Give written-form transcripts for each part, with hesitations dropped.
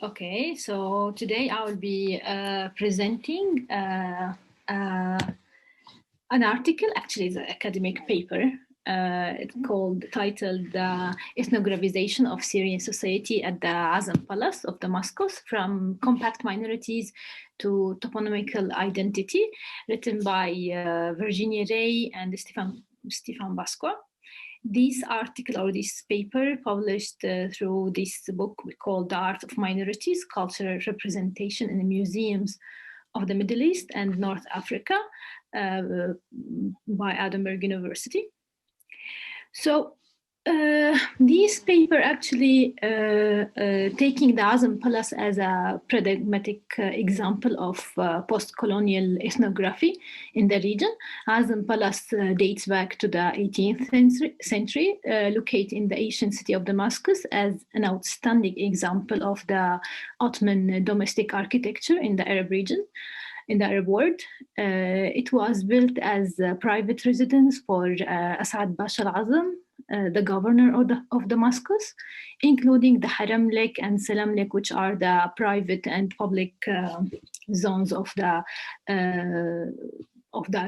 Okay, so today I will be presenting an article, actually it's an academic paper, it's titled Ethnographization of Syrian Society at the Azem Palace of Damascus, from Compact Minorities to Toponymical Identity, written by Virginia Ray and Stefan Basqua. This article or this paper published through this book we call The Art of Minorities, Cultural Representation in the Museums of the Middle East and North Africa by Edinburgh University. So this paper actually taking the Azem Palace as a paradigmatic example of post-colonial ethnography in the region. Azem Palace dates back to the 18th century, located in the ancient city of Damascus as an outstanding example of the Ottoman domestic architecture in the Arab region. In the Arab world, it was built as a private residence for Asad Pasha al-Azam, the governor of Damascus, including the Haram Lake and Salam Lake, which are the private and public zones of the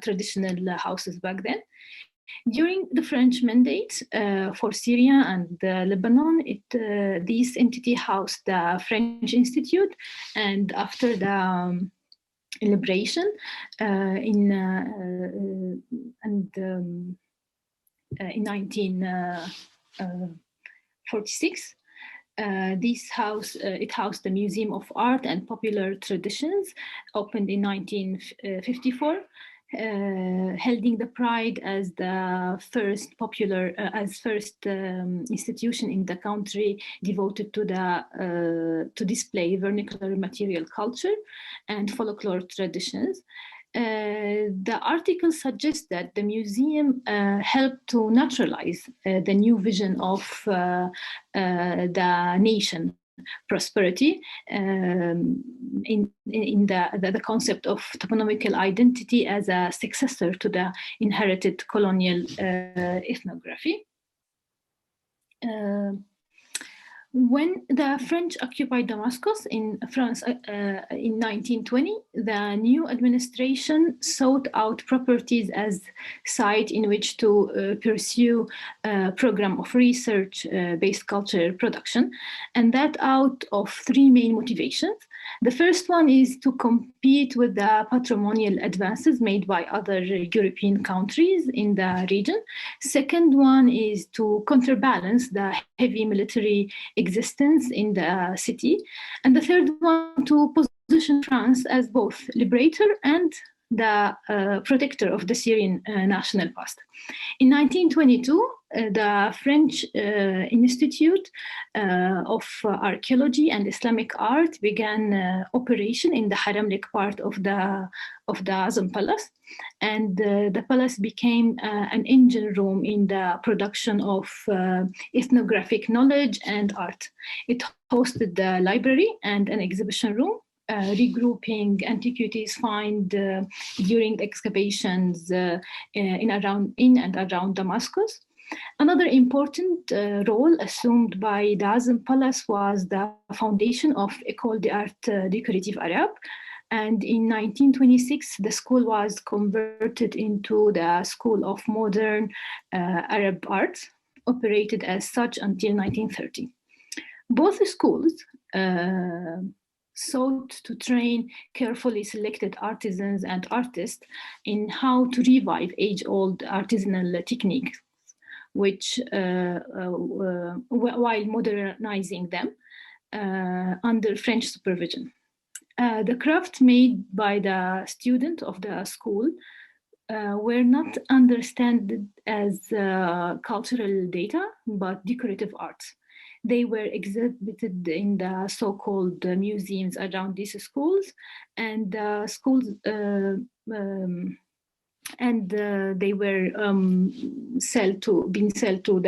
traditional houses back then. During the French mandate for Syria and Lebanon, this entity housed the French Institute, and after the liberation in 1946, this house it housed the Museum of Art and Popular Traditions, opened in 1954. Holding the pride as the first institution in the country devoted to to display vernacular material culture and folklore traditions. The article suggests that the museum helped to naturalize the new vision of the nation prosperity in the concept of toponymical identity as a successor to the inherited colonial ethnography. When the French occupied Damascus in France in 1920, the new administration sought out properties as site in which to pursue a program of research-based cultural production, and that out of three main motivations. The first one is to compete with the patrimonial advances made by other European countries in the region. Second one is to counterbalance the heavy military existence in the city. And the third one, to position France as both liberator and the protector of the Syrian national past. In 1922, the French Institute of Archaeology and Islamic Art began operation in the Haram Lake part of the Azem Palace, and the palace became an engine room in the production of ethnographic knowledge and art. It hosted the library and an exhibition room, regrouping antiquities found during excavations in and around Damascus. Another important role assumed by the Azem Palace was the foundation of École d'Art Décorative Arabe. And in 1926, the school was converted into the School of Modern Arab Art, operated as such until 1930. Both schools sought to train carefully selected artisans and artists in how to revive age-old artisanal techniques, which while modernizing them under French supervision. The crafts made by the students of the school were not understood as cultural data, but decorative arts. They were exhibited in the so-called museums around these schools, and the schools they were being sold to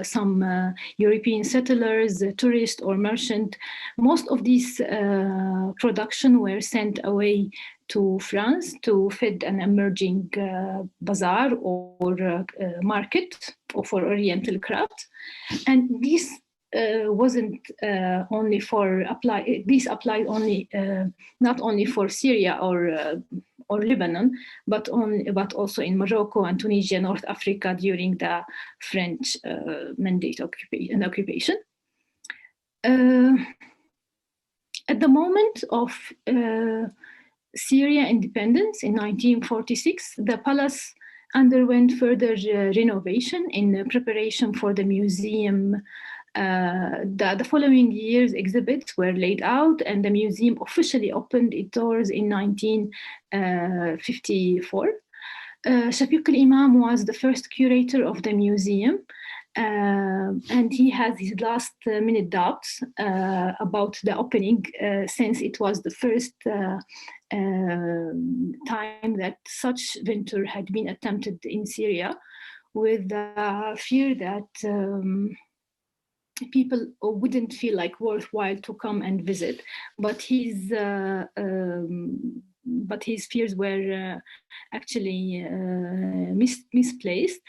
some European settlers, tourists, or merchants. Most of these production were sent away to France to feed an emerging bazaar or market for Oriental craft. And this wasn't only for these applied only not only for Syria or Lebanon, but also in Morocco and Tunisia, North Africa during the French mandate occupation. At the moment of Syria independence in 1946, the palace underwent further renovation in preparation for the museum. The following year's exhibits were laid out, and the museum officially opened its doors in 1954. Shafiq al-Imam was the first curator of the museum, and he has his last minute doubts about the opening, since it was the first time that such venture had been attempted in Syria, with the fear that people wouldn't feel like worthwhile to come and visit. But his fears were actually misplaced,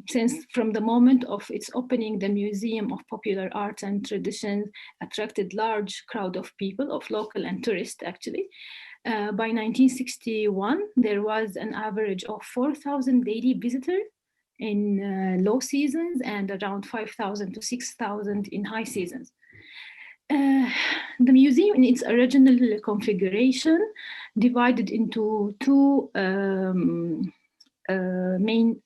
since from the moment of its opening, the Museum of Popular Arts and Traditions attracted large crowd of people, of local and tourists actually. By 1961, there was an average of 4,000 daily visitors in low seasons and around 5,000 to 6,000 in high seasons. The museum in its original configuration divided into two main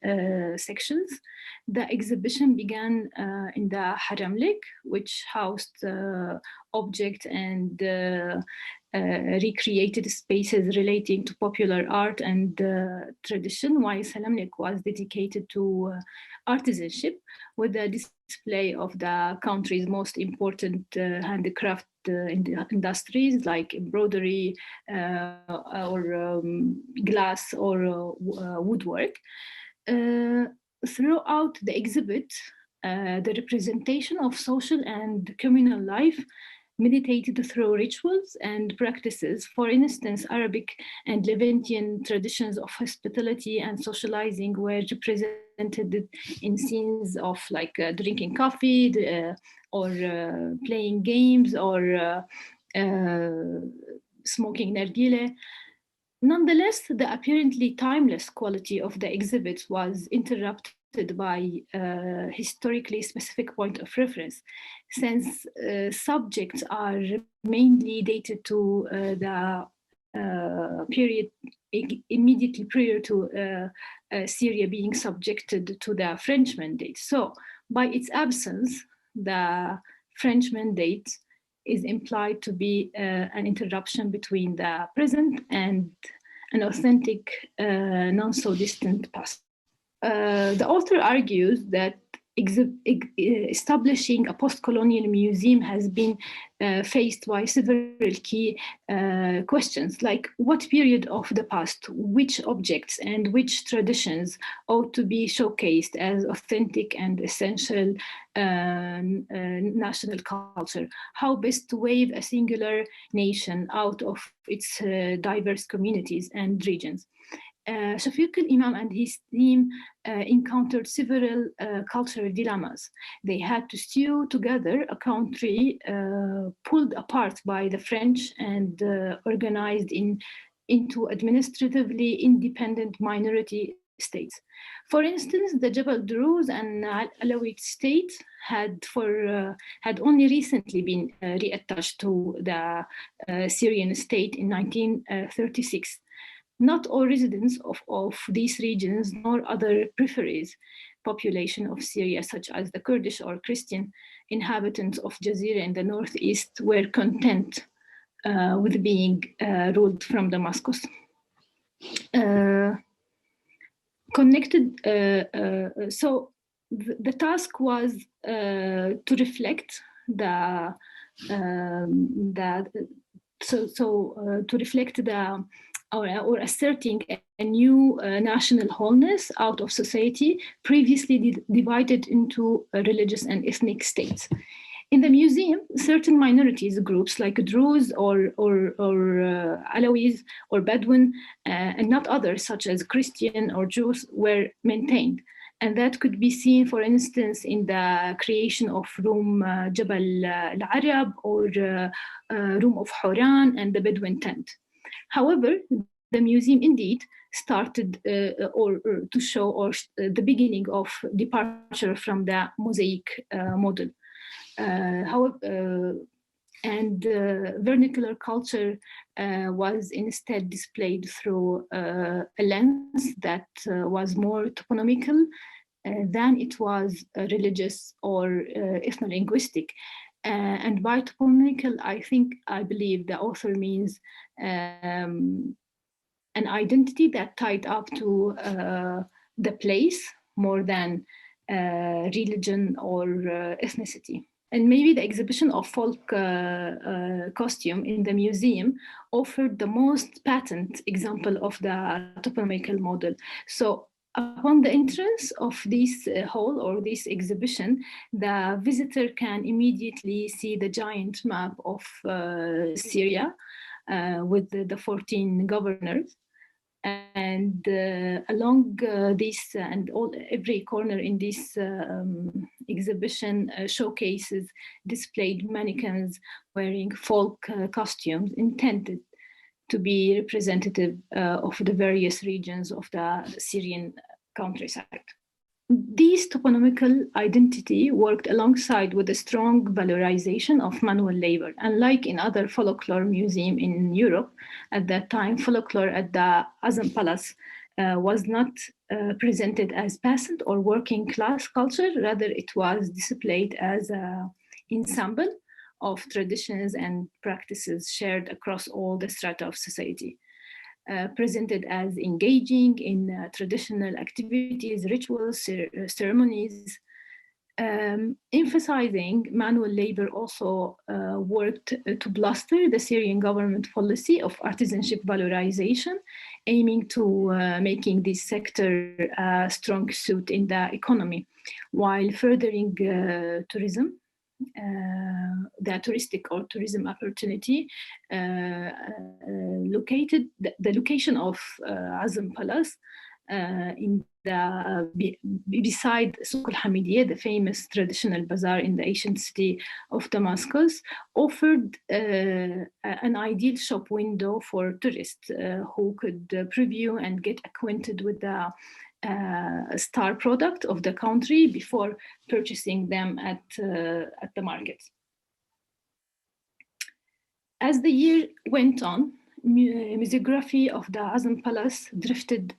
sections. The exhibition began in the Haramlik, which housed objects and recreated spaces relating to popular art and tradition, while Salamnik was dedicated to artisanship, with the display of the country's most important handicraft industries like embroidery or glass or woodwork. Throughout the exhibit, the representation of social and communal life meditated through rituals and practices. For instance, Arabic and Levantine traditions of hospitality and socializing were represented in scenes of like drinking coffee or playing games or smoking nargile. Nonetheless, the apparently timeless quality of the exhibit was interrupted by historically specific point of reference, since subjects are mainly dated to the period immediately prior to Syria being subjected to the French mandate. So by its absence, the French mandate is implied to be an interruption between the present and an authentic, non-so-distant past. The author argues that establishing a post-colonial museum has been faced by several key questions, like what period of the past, which objects and which traditions ought to be showcased as authentic and essential national culture, how best to wave a singular nation out of its diverse communities and regions. Shafiq al-Imam and his team encountered several cultural dilemmas. They had to stew together a country pulled apart by the French and organized into administratively independent minority states. For instance, the Jabal Druze and Alawite state had only recently been reattached to the Syrian state in 1936. Not all residents of these regions nor other peripheries population of Syria, such as the Kurdish or Christian inhabitants of Jazeera in the northeast, were content with being ruled from Damascus. So the task was to reflect or asserting a new national wholeness out of society previously divided into religious and ethnic states. In the museum, certain minorities groups like Druze or Alawis or Bedouin, and not others such as Christian or Jews, were maintained. And that could be seen, for instance, in the creation of room Jabal al-Arab or room of Horan and the Bedouin tent. However, the museum indeed started or to show the beginning of departure from the mosaic model. Vernacular culture was instead displayed through a lens that was more toponymical than it was religious or ethno-linguistic. And by toponymical, I believe the author means an identity that tied up to the place more than religion or ethnicity. And maybe the exhibition of folk costume in the museum offered the most patent example of the toponymical model. So upon the entrance of this hall or this exhibition, the visitor can immediately see the giant map of Syria with the 14 governors. And along this and every corner in this exhibition showcases displayed mannequins wearing folk costumes intended to be representative of the various regions of the Syrian countryside. This toponymical identity worked alongside with a strong valorization of manual labor. Unlike in other folklore museums in Europe, at that time, folklore at the Azem Palace was not presented as peasant or working class culture. Rather, it was displayed as an ensemble of traditions and practices shared across all the strata of society. Presented as engaging in traditional activities, rituals, ceremonies. Emphasizing manual labor also worked to bluster the Syrian government policy of artisanship valorization, aiming to making this sector a strong suit in the economy, while furthering tourism. The touristic or tourism opportunity located the location of Azem Palace in the beside Souk al-Hamidiyya, the famous traditional bazaar in the ancient city of Damascus, offered an ideal shop window for tourists who could preview and get acquainted with the star product of the country before purchasing them at the market. As the year went on, museography of the Azem Palace drifted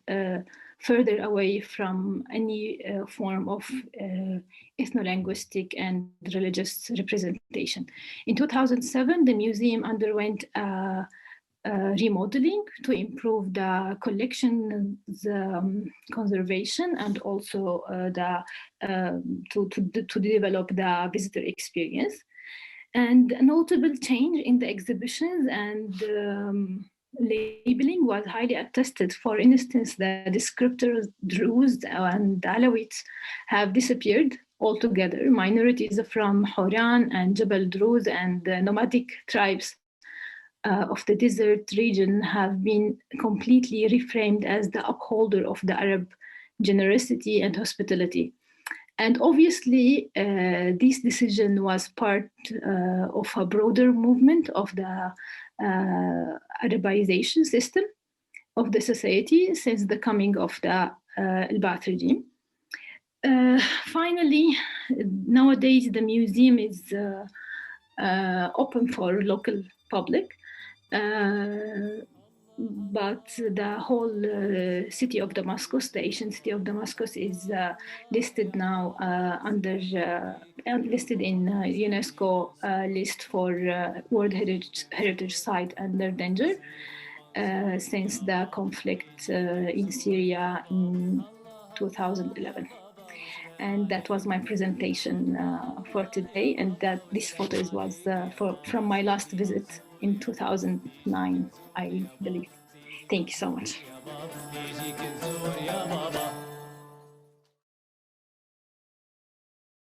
further away from any form of ethno-linguistic and religious representation. In 2007, the museum underwent remodeling to improve the collection, the conservation, and also to develop the visitor experience. And a notable change in the exhibitions and labeling was highly attested. For instance, the descriptors Druze and Alawites have disappeared altogether. Minorities from Horan and Jabal Druze and the nomadic tribes of the desert region have been completely reframed as the upholder of the Arab generosity and hospitality. And obviously, this decision was part of a broader movement of the Arabization system of the society since the coming of the Al-Ba'ath regime. Finally, nowadays the museum is open for local public. But the whole city of Damascus, the ancient city of Damascus, is listed now listed in UNESCO list for World Heritage Site under danger since the conflict in Syria in 2011. And that was my presentation for today. And that this photos was from my last visit in 2009, I believe. Thank you so much.